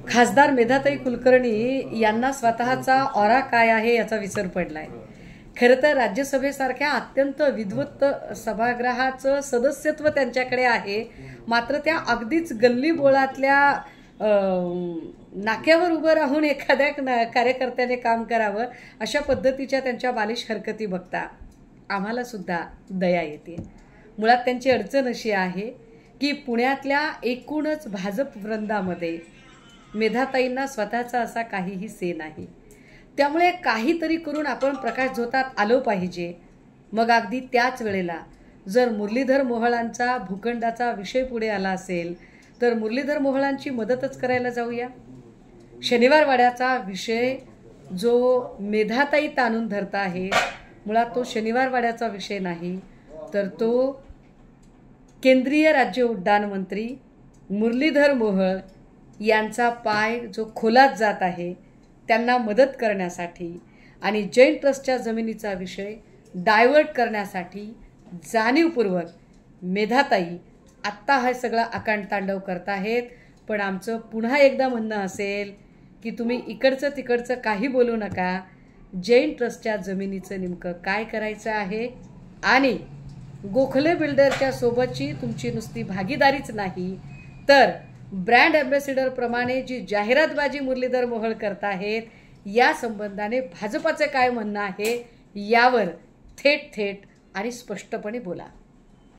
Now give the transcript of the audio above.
खासदार मेधाताई कुलकर्णी यांना स्वतःचा ऑरा काय आहे याचा विसर पडलाय। खरं तर राज्यसभेसारख्या अत्यंत विद्वत सभागृहाचं सदस्यत्व त्यांच्याकडे आहे, मात्र त्या अगदीच गल्ली बोळातल्या नाक्यावर उभं राहून एखाद्या कार्यकर्त्याने काम करावं अशा पद्धतीच्या त्यांच्या बालिश हरकती बघता आम्हाला सुद्धा दया येते। मुळात त्यांची अडचण अशी आहे की पुण्यातल्या एकूणच भाजप वृंदामध्ये मेधाताईंना स्वतःचा असा काहीही से नाही। त्यामुळे काहीतरी करून आपण प्रकाश झोतात आलो पाहिजे। मग अगदी त्याच वेळेला जर मुरलीधर मोहोळांचा भूखंडाचा विषय पुढे आला असेल तर मुरलीधर मोहोळांची मदतच करायला जाऊया। शनिवार वाड्याचा विषय जो मेधाताई ताणून धरत आहे, मुळात तो शनिवार वाड्याचा विषय नाही, तर तो केंद्रीय राज्य उड्डाण मंत्री मुरलीधर मोहोळ यांचा पाय जो खोलात जात आहे त्यांना मदत करण्यासाठी आणि जैन ट्रस्टच्या जमिनीचा विषय डायव्हर्ट करण्यासाठी जाणीवपूर्वक मेधाताई आत्ता हा सगळा आकांडतांडव करत आहेत। पण आमचं पुन्हा एकदा म्हणणं असेल की तुम्ही इकडचं तिकडचं काही बोलू नका। जैन ट्रस्टच्या जमिनीचं नेमकं काय करायचं आहे आणि गोखले बिल्डरच्या सोबतची तुमची नुसती भागीदारीच नाही तर ब्रँड अँबॅसिडर प्रमाणे जी जाहिरातबाजी मुरलीधर मोहोळ करत आहेत या संबंधाने भाजपाचे काय म्हणणं आहे यावर थेट आणि स्पष्टपणे बोला।